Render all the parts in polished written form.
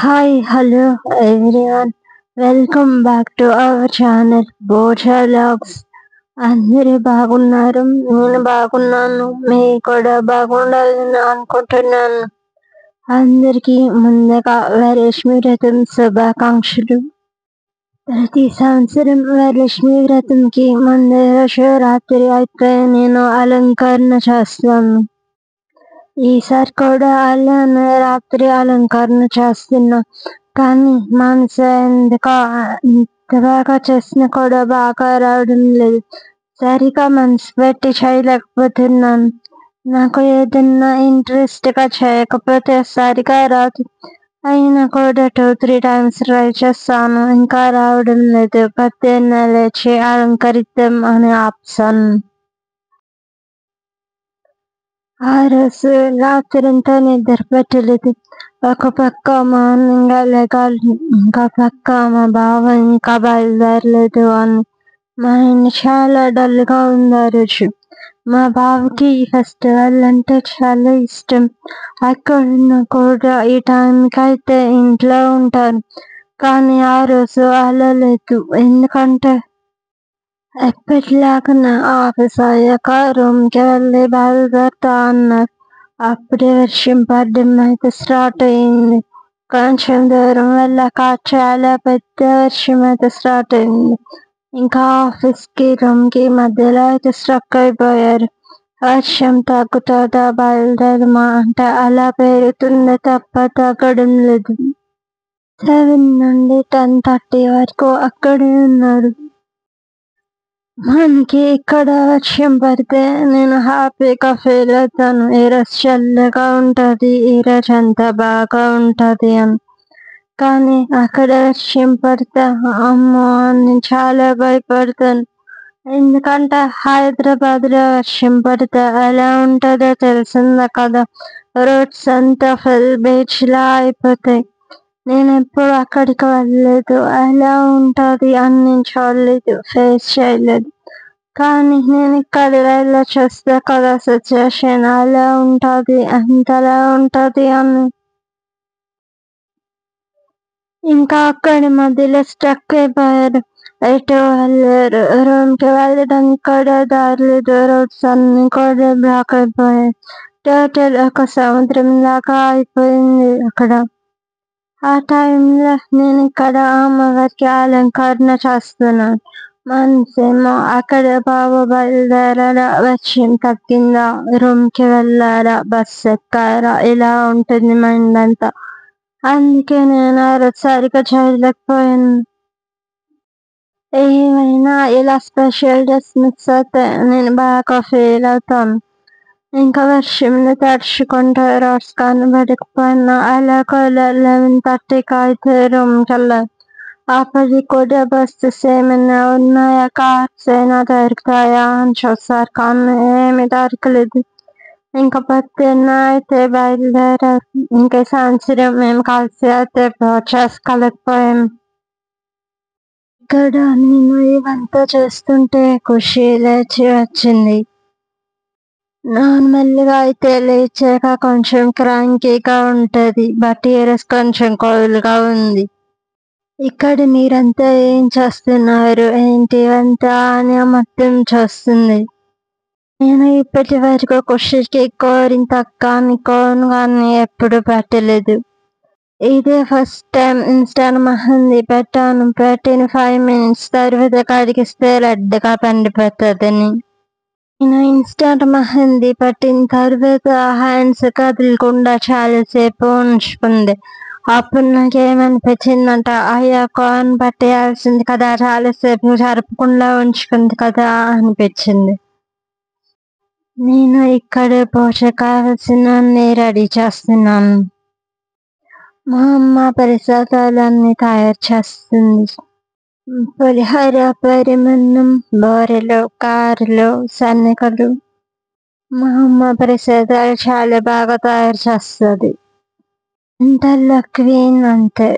Hi hello everyone, welcome back to our channel Boja logs. అందరూ బాగున్నారు, నేను బాగున్నాను, మీరు కూడా బాగుండాలని అనుకుంటున్నాను. అందరికీ ముందుగా వరలక్ష్మి వ్రతం శుభాకాంక్షలు. ప్రతి సంవత్సరం వరలక్ష్మి వ్రతంకి ముందు రోజు రాత్రి అయితే నేను అలంకరణ చేస్తాను. ఈసారి కూడా అలానే రాత్రి అలంకరణ చేస్తున్నా. కానీ మనసు ఎందుకో ఇంత బాగా చేసినా కూడా బాగా రావడం లేదు. సరిగా మనసు పెట్టి చేయలేకపోతున్నాను. నాకు ఏదన్నా ఇంట్రెస్ట్గా చేయకపోతే సరిగా రాదు. అయినా కూడా 2-3 టైమ్స్ ట్రై చేస్తాను, ఇంకా రావడం లేదు. పొద్దున్నే లేచి అలంకరిద్దాం అని ఆప్షన్. ఆ రోజు రాత్రంతా నిద్ర పట్టలేదు. ఒక పక్క మార్నింగ్ లెగాలి, ఇంకో పక్క మా బావ ఇంకా బయలుదేరలేదు అని మైండ్ చాలా డల్గా ఉంది ఆ రోజు. మా బావకి ఈ ఫెస్టివల్ అంటే చాలా ఇష్టం. అక్కడున్నా కూడా ఈ టైంకి అయితే ఇంట్లో ఉంటారు. కానీ ఆ రోజు అలా లేదు. ఎందుకంటే ఎప్పటిలాగానే ఆఫీస్ అయ్యాక రూమ్కి వెళ్ళి బయలుదేరుతా అన్నారు. అప్పుడే వర్షం పడడం అయితే స్టార్ట్ అయింది. కొంచెం దూరం వెళ్ళాక చాలా పెద్ద వర్షం అయితే స్టార్ట్ అయింది. ఇంకా ఆఫీస్కి రూమ్కి మధ్యలో అయితే స్ట్రక్ అయిపోయారు. వర్షం తగ్గుతుందా బయలుదేరమా అంటే అలా పెరుగుతుంది తప్ప తగ్గడం లేదు. 7 నుండి 10:30 వరకు అక్కడే ఉన్నారు. మనకి ఇక్కడ వర్షం పడితే నేను హ్యాపీగా ఫీల్ అవుతాను. ఈరోజు చల్లగా ఉంటుంది, ఈరోజు అంతా బాగా ఉంటుంది అని. కానీ అక్కడ వర్షం పడితే అమ్మో అని చాలా భయపడతాను. ఎందుకంటే హైదరాబాద్లో వర్షం పడితే ఎలా ఉంటుందో తెలిసిందే కదా. రోడ్స్ అంతా ఫుల్ బీచ్లా అయిపోతాయి. నేను ఎప్పుడు అక్కడికి వెళ్ళలేదు, ఎలా ఉంటుంది అని నేను చూడలేదు, ఫేస్ చేయలేదు. కానీ నేను ఇక్కడ వెళ్ళి చూస్తే కదా సిచ్యువేషన్ అలా ఉంటుంది, అంతలా ఉంటుంది అని. ఇంకా అక్కడి మధ్యలో స్టక్ అయిపోయారు. ఎటు వెళ్ళారు, రూమ్కి వెళ్ళడానికి కూడా దారి లేదు. రోడ్స్ అన్ని కూడా బ్లాక్ అయిపోయాయి. టోటల్ ఒక సముద్రం లాగా అయిపోయింది అక్కడ. ఆ టైంలో నేను ఇక్కడ అమ్మవారికి అలంకరణ చేస్తున్నాను. మనసేమో అక్కడ బావ బయలుదేరారా, వర్షం తగ్గిందా, రూమ్కి వెళ్ళారా, బస్ ఎక్కారా, ఇలా ఉంటుంది మైండ్ అంతా. అందుకే నేను ఆ రోజు సరిగా చేయలేకపోయాను. ఏమైనా ఇలా స్పెషల్ డేస్ మిస్ అయితే నేను బాగా ఫీల్ అవుతాను. ఇంకా వర్షంలో తడుచుకుంటూ రోడ్స్ కనబడకపోయినా అలాగోలా 11:30కి అయితే రూమ్కి వెళ్ళాను. అప్పటికి కూడా బస్సెస్ ఏమైనా ఉన్నాయా, కార్స్ అయినా దొరుకుతాయా అని చూసారు, కానీ ఏమీ దొరకలేదు. ఇంకా పొద్దున్న అయితే బయలుదేరారు. ఇంకా సంవత్సరం మేము కలిసి అయితే చేసుకోలేకపోయాం. ఇక్కడ నేను ఇవంతా చేస్తుంటే ఖుషి లేచి వచ్చింది. నార్మల్గా అయితే లేచాక కొంచెం క్రాంకీగా ఉంటుంది, బట్ ఈరోజు కొంచెం కోల్డ్గా ఉంది. ఇక్కడ మీరంతా ఏం చేస్తున్నారు, ఏంటి అంతా అని మొత్తం చూస్తుంది. నేను ఇప్పటి వరకు ఖుషికి కోరింత కానీ ఎప్పుడు పెట్టలేదు. ఇదే ఫస్ట్ టైం ఇన్స్టాంట్ మెహందీ పెట్టాను. పెట్టిన 5 minutes తర్వాత కడిగిస్తే రెడ్గా పండిపోతుందని. నేను ఇన్స్టాంట్ మెహందీ పట్టిన తర్వాత హ్యాండ్స్ కదలకుండా చాలాసేపు ఉంచుకుంది. అప్పుడు నాకేమనిపించిందంట, అయ్యా కార్న్ పట్టేయాల్సింది కదా, చాలాసేపు జరపకుండా ఉంచుకుంది కదా అనిపించింది. నేను ఇక్కడ పూజ కావాల్సినవన్నీ రెడీ చేస్తున్నాను. మా అమ్మ ప్రసాదాలన్నీ తయారు చేస్తుంది. పులిహోర, పరిమన్నం, బూరెలు, గారెలు, శనగలు. మా అమ్మ ప్రసాదాలు చాలా బాగా తయారు చేస్తుంది. వంటల్లో క్వీన్ అంతే.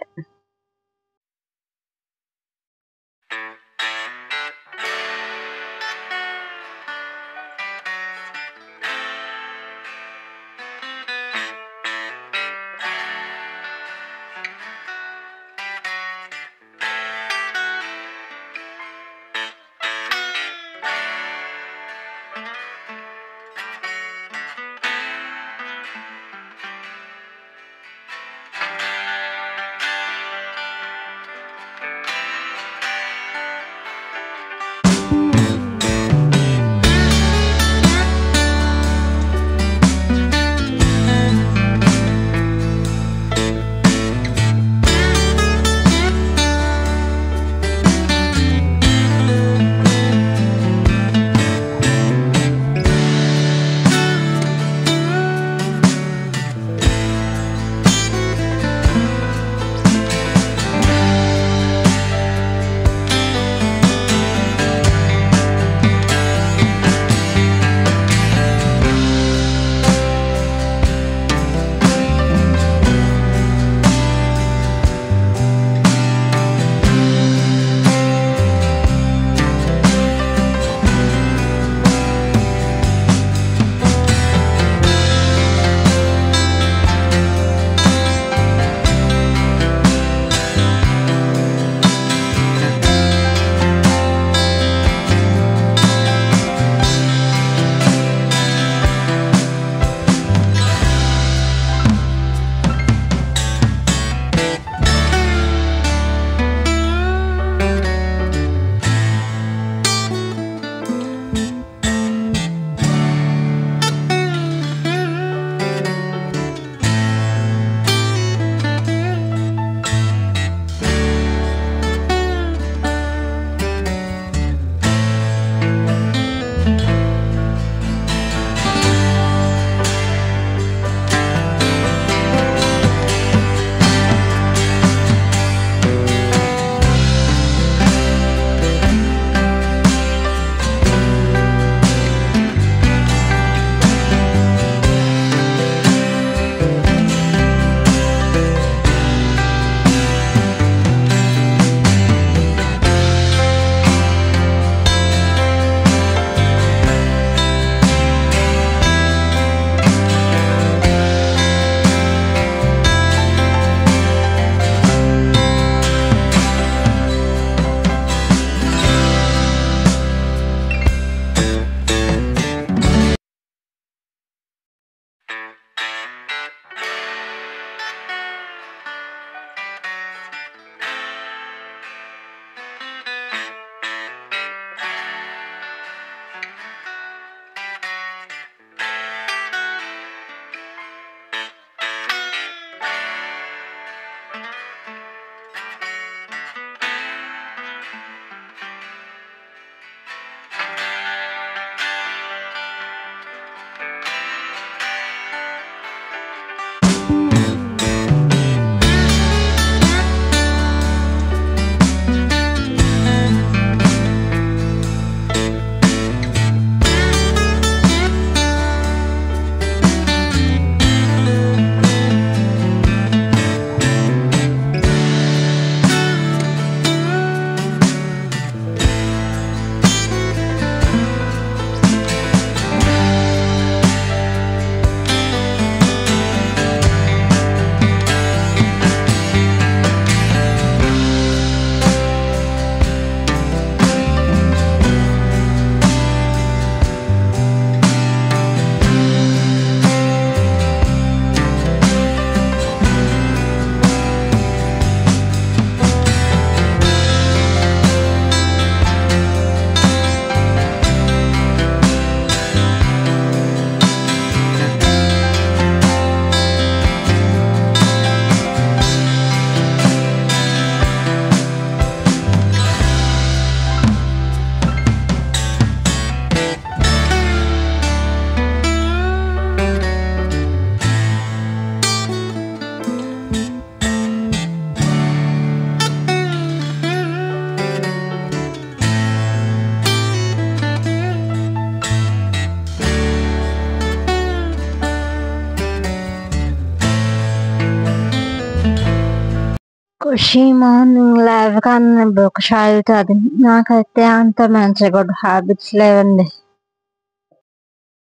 ఖుషి మార్నింగ్ లేవగానే బుక్ చదువుతుంది. నాకైతే అంత మంచి గుడ్ హ్యాబిట్స్ లేవండి.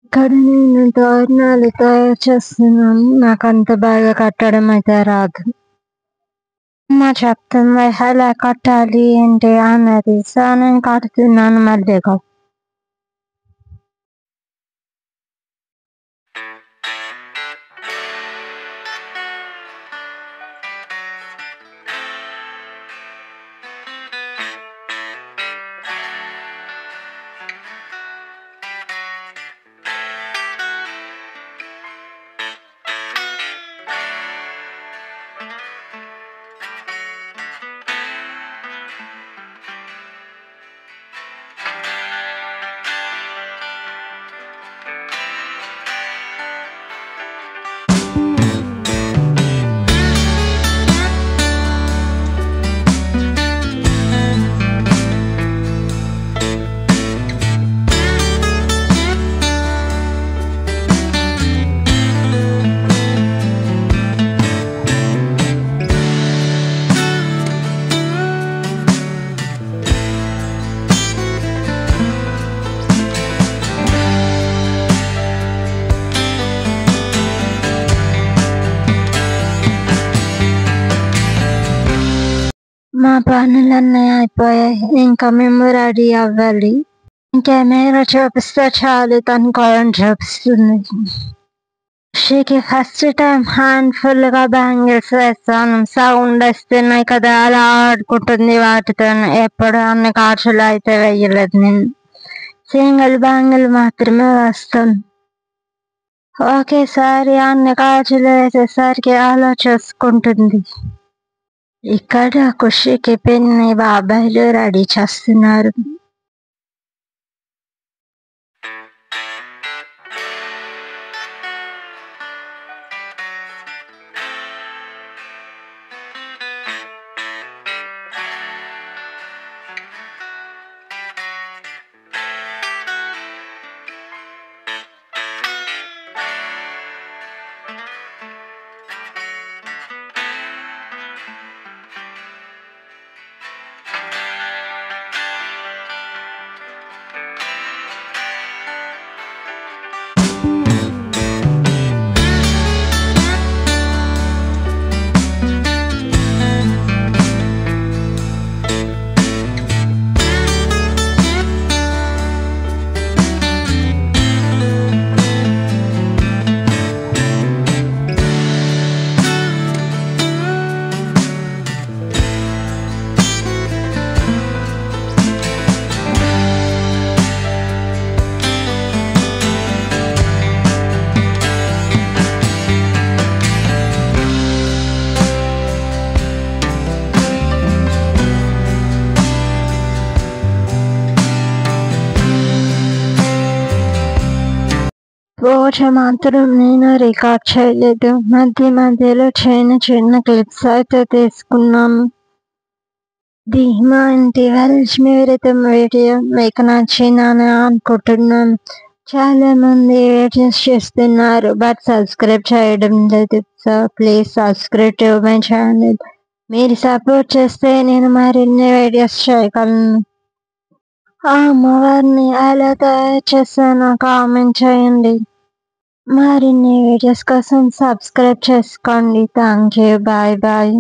ఇక్కడ నేను తోరణాలు తయారు చేస్తున్నాను. నాకు అంత బాగా కట్టడం అయితే రాదు. అమ్మ చెప్తుంది ఎలా కట్టాలి ఏంటి అన్నది. సో నేను కడుతున్నాను మళ్ళీగా. మా పనులన్నీ అయిపోయాయి. ఇంకా మేము రెడీ అవ్వాలి. కెమెరా చూపిస్తే చాలు తను కాయిన్ చూపిస్తుంది. షీకి ఫస్ట్ టైం హ్యాండ్ ఫుల్ గా బ్యాంగిల్స్ వేస్తాను. సౌండ్ వస్తున్నాయి కదా, అలా ఆడుకుంటుంది వాటితో. ఎప్పుడు అన్ని కాచులు అయితే వేయలేదు నేను. సింగిల్ బ్యాంగిల్ మాత్రమే వేస్తాను. ఒకేసారి అన్ని కాచులు వేసేసరికి అలా చూసుకుంటుంది. ఇక్కడ ఖుషికి పిన్ని బాబాయ్లు రెడీ చేస్తున్నారు. రోజు మాత్రం నేను రికార్డ్ చేయలేదు. మధ్యలో చిన్న క్లిప్స్ అయితే తీసుకున్నాము. మా ఇంటి వరలక్ష్మి వ్రతం వీడియో మీకు నచ్చిందని అనుకుంటున్నాను. చాలా మంది వీడియోస్ చేస్తున్నారు బట్ సబ్స్క్రైబ్ చేయడం లేదు. So please subscribe to my channel. మీరు సపోర్ట్ చేస్తే నేను మరిన్ని వీడియోస్ చేయగలను. ఆ అమ్మవారిని ఎలా తయారు చేశానో కామెంట్ చేయండి. మరిన్ని వీడియోస్ కోసం సబ్స్క్రైబ్ చేసుకోండి. Thank you. Bye bye.